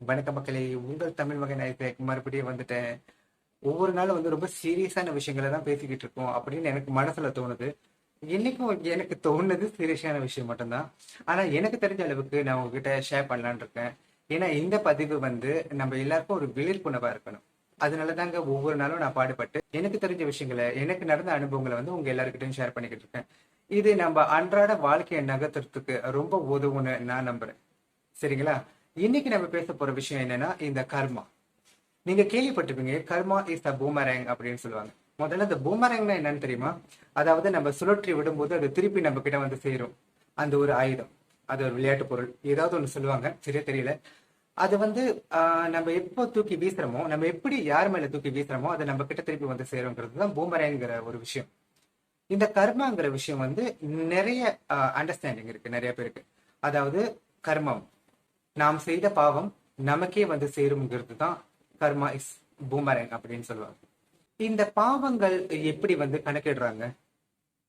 வணக்க மக்களே, உங்கள் தமிழ் மகன் ஐசக் மறுபடியும் வந்துட்டேன். ஒவ்வொரு நாளும் வந்து ரொம்ப சீரியஸான விஷயங்களை தான் பேசிக்கிட்டு இருக்கோம் அப்படின்னு எனக்கு மனசுல தோணுது. இன்னைக்கும் எனக்கு தோணுது சீரியஸான விஷயம் மட்டும்தான். ஆனா எனக்கு தெரிஞ்ச அளவுக்கு நான் உங்ககிட்ட ஷேர் பண்ணலான்னு இருக்கேன். ஏன்னா இந்த பதிவு வந்து நம்ம எல்லாருக்கும் ஒரு விழிப்புணர்வா இருக்கணும். அதனால தாங்க ஒவ்வொரு நாளும் நான் பாடுபட்டு எனக்கு தெரிஞ்ச விஷயங்களை, எனக்கு நடந்த அனுபவங்களை வந்து உங்க எல்லாருக்கிட்டையும் ஷேர் பண்ணிக்கிட்டு இருக்கேன். இது நம்ம அன்றாட வாழ்க்கையை நகர்த்துறதுக்கு ரொம்ப உதவுன்னு நான் நம்புறேன். சரிங்களா? இன்னைக்கு நம்ம பேச போற விஷயம் என்னன்னா இந்த கர்மா. நீங்க கேள்விப்பட்டிருப்பீங்க, கர்மா இஸ் த பூமரேங் அப்படின்னு சொல்லுவாங்க. முதல்ல இந்த பூமரேங்னா என்னன்னு தெரியுமா? அதாவது நம்ம சுழற்றி விடும்போது அது திருப்பி நம்ம கிட்ட வந்து சேரும். அந்த ஒரு ஆயுதம், அது ஒரு விளையாட்டு பொருள், ஏதாவது ஒண்ணு சொல்லுவாங்க, சரியா தெரியல. அது வந்து நம்ம எப்போ தூக்கி வீசுறோமோ, நம்ம எப்படி யார் மேல தூக்கி வீசுறோமோ அது நம்ம கிட்ட திருப்பி வந்து சேருங்கிறது தான் பூமரேங்கிற ஒரு விஷயம். இந்த கர்மாங்கிற விஷயம் வந்து நிறைய அண்டர்ஸ்டாண்டிங் இருக்கு நிறைய பேருக்கு. அதாவது கர்மம், நாம் செய்த பாவம் நமக்கே வந்து சேரும்ங்கிறது தான் கர்மா இஸ் பூமரங் அப்படின்னு சொல்லுவாங்க. இந்த பாவங்கள் எப்படி வந்து கணக்கிடுறாங்க?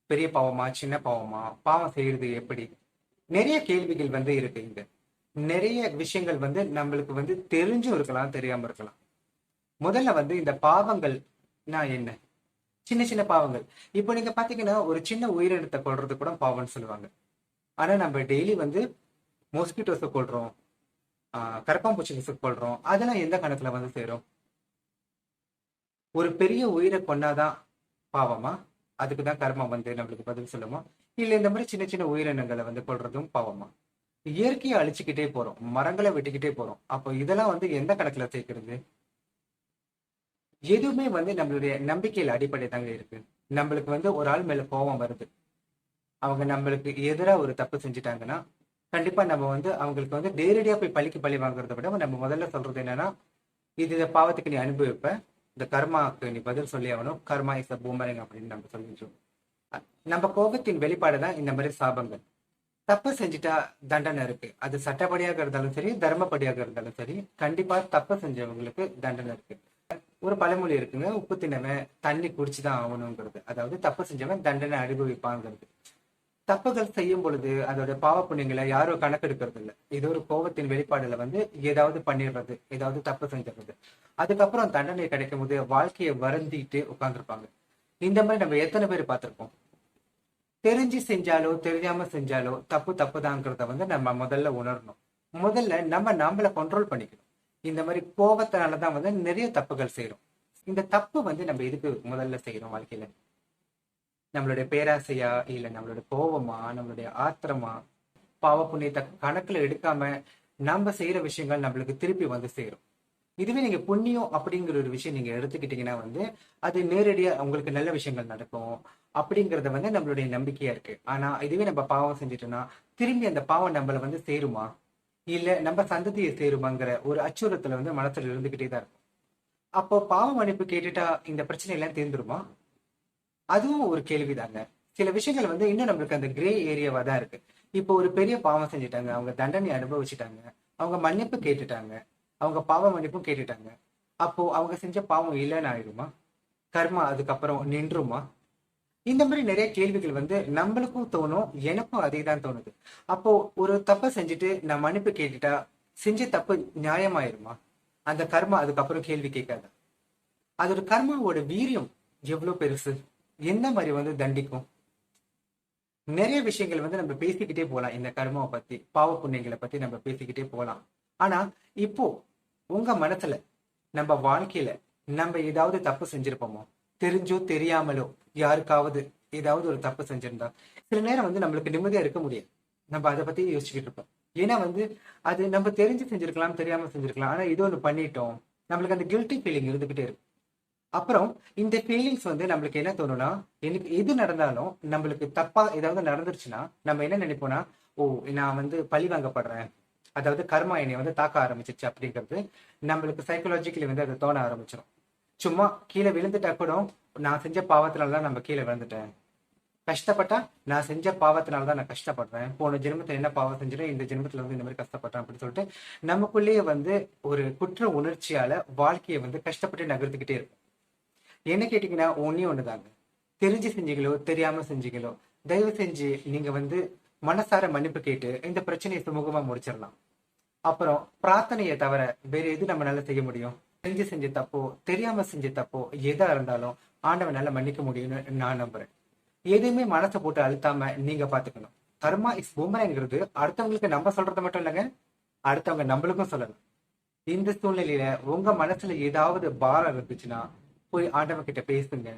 பெரிய பாவமா, சின்ன பாவமா, பாவம் செய்யறது எப்படி? நிறைய கேள்விகள் வந்து இருக்கு இங்க. நிறைய விஷயங்கள் வந்து நம்மளுக்கு வந்து தெரிஞ்சும் இருக்கலாம், தெரியாம இருக்கலாம். முதல்ல வந்து இந்த பாவங்கள் நான் என்ன, சின்ன சின்ன பாவங்கள். இப்போ நீங்க பாத்தீங்கன்னா ஒரு சின்ன உயிரினத்தை கொல்றது கூட பாவம்னு சொல்லுவாங்க. ஆனா நம்ம டெய்லி வந்து மொஸ்கிட்டோஸை கொல்றோம், கரப்பாம்பூச்சிகளை கொல்றோம். அதெல்லாம் எந்த கணக்குல வந்து சேரும்? ஒரு பெரிய உயிரை கொன்னாதான் பாவமா? அதுக்குதான் கர்மம் வந்து நம்மளுக்கு பதில் சொல்லுமா? இல்ல இந்த மாதிரி சின்ன சின்ன உயிரினங்களை வந்து கொல்றதும் பாவமா? இயற்கையை அழிச்சுக்கிட்டே போறோம், மரங்களை வெட்டிக்கிட்டே போறோம். அப்போ இதெல்லாம் வந்து எந்த கணக்குல சேர்க்கிறது? எதுவுமே வந்து நம்மளுடைய நம்பிக்கையில அடிப்படை தாங்க இருக்கு. நம்மளுக்கு வந்து ஒரு ஆள் மேல கோபம் வருது, அவங்க நம்மளுக்கு எதிரா ஒரு தப்பு செஞ்சுட்டாங்கன்னா கண்டிப்பா நம்ம வந்து அவங்களுக்கு வந்து நேரடியா போய் பழிக்கு பழி வாங்குறத விட நம்ம முதல்ல சொல்றது என்னன்னா, இந்த பாவத்துக்கு நீ அனுபவிப்ப, இந்த கர்மாவுக்கு நீ பதில் சொல்லி ஆகணும், கர்மா இஸ் அ பூமரங் அப்படின்னு நம்ம சொல்லிடுறோம். நம்ம கோபத்தின் வெளிப்பாடு தான் இந்த மாதிரி சாபங்கள். தப்பு செஞ்சுட்டா தண்டனை இருக்கு, அது சட்டப்படியாக இருந்தாலும் சரி, தர்மப்படியாக இருந்தாலும் சரி, கண்டிப்பா தப்பு செஞ்சவங்களுக்கு தண்டனை இருக்கு. ஒரு பழமொழி இருக்குங்க, உப்பு தின்னவன் தண்ணி குடிச்சுதான் ஆகணுங்கிறது. அதாவது தப்பு செஞ்சவன் தண்டனை அனுபவிப்பாங்கிறது. தப்புகள் செய்யும் பொழுது அதோட பாவ புண்ணியங்களை யாரும் கணக்கெடுக்கிறது இல்லை. இது ஒரு கோபத்தின் வெளிப்பாடுல வந்து ஏதாவது பண்ணிடுறது, ஏதாவது தப்பு செஞ்சிடுறது. அதுக்கப்புறம் தண்டனை கிடைக்கும் போது வாழ்க்கையை வருந்திட்டு உட்கார்ந்துருப்பாங்க. இந்த மாதிரி நம்ம எத்தனை பேர் பார்த்திருப்போம்? தெரிஞ்சு செஞ்சாலோ தெரியாம செஞ்சாலோ தப்பு தப்புதாங்கிறத வந்து நம்ம முதல்ல உணரணும். முதல்ல நம்ம நம்மளை கண்ட்ரோல் பண்ணிக்கணும். இந்த மாதிரி கோபத்தினாலதான் வந்து நிறைய தப்புகள் செய்யறோம். இந்த தப்பு வந்து நம்ம எதுக்கு முதல்ல செய்யறோம் வாழ்க்கையில? நம்மளுடைய பேராசையா, இல்ல நம்மளுடைய கோபமா, நம்மளுடைய ஆத்திரமா? பாவ புண்ணியத்தை கணக்குல எடுக்காம நம்ம செய்யற விஷயங்கள் நம்மளுக்கு திருப்பி வந்து சேரும். இதுவே நீங்க புண்ணியம் அப்படிங்கிற ஒரு விஷயம் நீங்க எடுத்துக்கிட்டீங்கன்னா வந்து அது நேரடியா உங்களுக்கு நல்ல விஷயங்கள் நடக்கும் அப்படிங்கறத வந்து நம்மளுடைய நம்பிக்கையா இருக்கு. ஆனா இதுவே நம்ம பாவம் செஞ்சுட்டோம்னா திரும்பி அந்த பாவம் நம்மள வந்து சேருமா, இல்ல நம்ம சந்ததியை சேருமாங்கிற ஒரு அச்சுறுத்தல வந்து மனசுல இருந்துகிட்டே தான் இருக்கும். அப்போ பாவ மன்னிப்பு கேட்டுட்டா இந்த பிரச்சனை எல்லாம் தீர்ந்துருமா? அதுவும் ஒரு கேள்விதாங்க. சில விஷயங்கள் வந்து இன்னும் நம்மளுக்கு அந்த கிரே ஏரியாவா தான் இருக்கு. இப்போ ஒரு பெரிய பாவம் செஞ்சுட்டாங்க, அவங்க தண்டனை அனுபவிச்சுட்டாங்க, அவங்க மன்னிப்பு கேட்டுட்டாங்க, அவங்க பாவ மன்னிப்பும் கேட்டுட்டாங்க. அப்போ அவங்க செஞ்ச பாவம் இல்லைன்னு ஆயிடுமா? கர்மா அதுக்கப்புறம் நின்றுமா? இந்த மாதிரி நிறைய கேள்விகள் வந்து நம்மளுக்கும் தோணும், எனக்கும் அதே தான் தோணுது. அப்போ ஒரு தப்பை செஞ்சுட்டு நான் மன்னிப்பு கேட்டுட்டா செஞ்ச தப்பு நியாயமாயிருமா? அந்த கர்மா அதுக்கப்புறம் கேள்வி கேட்காது. அதோட கர்மாவோட வீரியம் எவ்வளவு பெருசு, எந்த மாதிரி வந்து தண்டிக்கும்? நிறைய விஷயங்கள் வந்து நம்ம பேசிக்கிட்டே போலாம். இந்த கர்மாவை பத்தி, பாவ புண்ணியங்களை பத்தி நம்ம பேசிக்கிட்டே போலாம். ஆனா இப்போ உங்க மனசுல நம்ம வாழ்க்கையில நம்ம ஏதாவது தப்பு செஞ்சிருப்போமோ? தெரிஞ்சோ தெரியாமலோ யாருக்காவது ஏதாவது ஒரு தப்பு செஞ்சிருந்தா சில நேரம் வந்து நம்மளுக்கு நிம்மதியா இருக்க முடியாது. நம்ம அதை பத்தி யோசிச்சுக்கிட்டு இருப்போம். ஏன்னா வந்து அது நம்ம தெரிஞ்சு செஞ்சிருக்கலாம், தெரியாம செஞ்சிருக்கலாம், ஆனா இது ஒண்ணு பண்ணிட்டோம், நம்மளுக்கு அந்த கில்ட்டி ஃபீலிங் இருந்துகிட்டே இருக்கும். அப்புறம் இந்த ஃபீலிங்ஸ் வந்து நம்மளுக்கு என்ன தோணும்னா, எனக்கு எது நடந்தாலும் நம்மளுக்கு தப்பா ஏதாவது நடந்துருச்சுன்னா நம்ம என்ன நினைப்போம்னா, ஓ நான் வந்து பழி வாங்கப்படுறேன், அதாவது கர்மா என்னை வந்து தாக்க ஆரம்பிச்சிருச்சு அப்படிங்கிறது நம்மளுக்கு சைக்கலாஜிக்கலி வந்து அது தோண ஆரம்பிச்சிடும். சும்மா கீழே விழுந்துட்டா கூட நான் செஞ்ச பாவத்தினாலதான் நம்ம கீழே விழுந்துட்டேன், கஷ்டப்பட்டா நான் செஞ்ச பாவத்தினாலதான் நான் கஷ்டப்படுறேன், போன ஜென்மத்துல என்ன பாவம் செஞ்சுட்டு இந்த ஜென்மத்துல வந்து இந்த மாதிரி கஷ்டப்படுறேன் அப்படின்னு சொல்லிட்டு நமக்குள்ளேயே வந்து ஒரு குற்ற உணர்ச்சியால வாழ்க்கையை வந்து கஷ்டப்பட்டு நகர்த்துக்கிட்டே இருக்கும். என்ன கேட்டீங்கன்னா ஒன்னே ஒண்ணுதாங்க, தெரிஞ்சு செஞ்சீங்களோ தெரியாம செஞ்சீங்களோ தயவு செஞ்சு நீங்க வந்து மனசார மன்னிப்பு கேட்டு இந்த பிரச்சனையை சுமூகமா முடிச்சிடலாம். அப்புறம் பிரார்த்தனையை தவிர வேற எது நம்மளால செய்ய முடியும்? செஞ்ச தப்போ தெரியாம செஞ்ச தப்போ எதா இருந்தாலும் ஆண்டவனால மன்னிக்க முடியும்னு நான் நம்புறேன். எதுவுமே மனசை போட்டு அழுத்தாம நீங்க பாத்துக்கணும். கர்மா இஸ் பூமரங்கிறது அடுத்தவங்களுக்கு நம்ம சொல்றது மட்டும் இல்லைங்க, அடுத்தவங்க நம்மளுக்கும் சொல்லணும். இந்த சூழ்நிலையில உங்க மனசுல ஏதாவது பாரம் இருந்துச்சுன்னா போய் ஆண்டவன் கிட்ட பேசுங்க,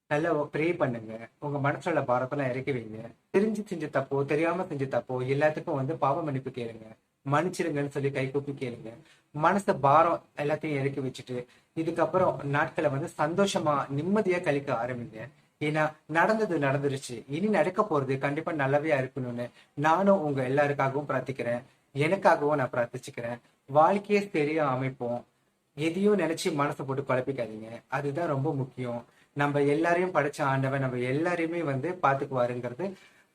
நல்லா ப்ரே பண்ணுங்க, உங்க மனசுல உள்ள பாரத்தெல்லாம் இறக்கி வைங்க. தெரிஞ்சு செஞ்ச தப்போ தெரியாம செஞ்ச தப்போ எல்லாத்துக்கும் வந்து பாவ மன்னிப்பு கேளுங்க, மன்னிச்சிருங்கன்னு சொல்லி கை கூப்பி கேளுங்க. மனச பாரம் எல்லாத்தையும் இறக்கி வச்சுட்டு இதுக்கப்புறம் நாட்களை வந்து சந்தோஷமா நிம்மதியா கழிக்க ஆரம்பிங்க. ஏன்னா நடந்தது நடந்துருச்சு, இனி நடக்க போறது கண்டிப்பா நல்லவையா இருக்கணும்னு நானும் உங்க எல்லாருக்காகவும் பிரார்த்திக்கிறேன். எனக்காகவும் நான் பிரார்த்திச்சுக்கிறேன். வாழ்க்கையே சரியா அமைப்போம். எதையும் நினைச்சு மனசை போட்டு குழப்பிக்காதீங்க, அதுதான் ரொம்ப முக்கியம். நம்ம எல்லாரையும் படைச்ச ஆண்டவன் நம்ம எல்லாரையுமே வந்து பாத்துக்குவாருங்கிறது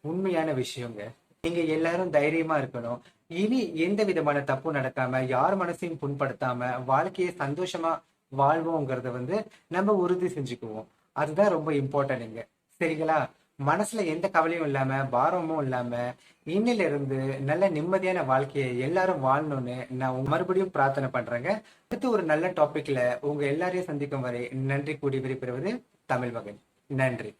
உண்மையான விஷயங்க. நீங்க எல்லாரும் தைரியமா இருக்கணும். இனி எந்த விதமான தப்பும் நடக்காம யார் மனசையும் புண்படுத்தாம வாழ்க்கையை சந்தோஷமா வாழ்வோங்கிறத வந்து நம்ம உறுதி செஞ்சுக்குவோம். அதுதான் ரொம்ப இம்பார்ட்டன்ட்ங்க. சரிங்களா? மனசுல எந்த கவலையும் இல்லாம பாரமும் இல்லாம இன்னில இருந்து நல்ல நிம்மதியான வாழ்க்கையை எல்லாரும் வாழணும்னு நான் மறுபடியும் பிரார்த்தனை பண்றேங்க. அடுத்து ஒரு நல்ல டாபிக்ல உங்க எல்லாரையும் சந்திக்கும் வரை நன்றி கூடி விடைபெறுவது தமிழ் மகன். நன்றி.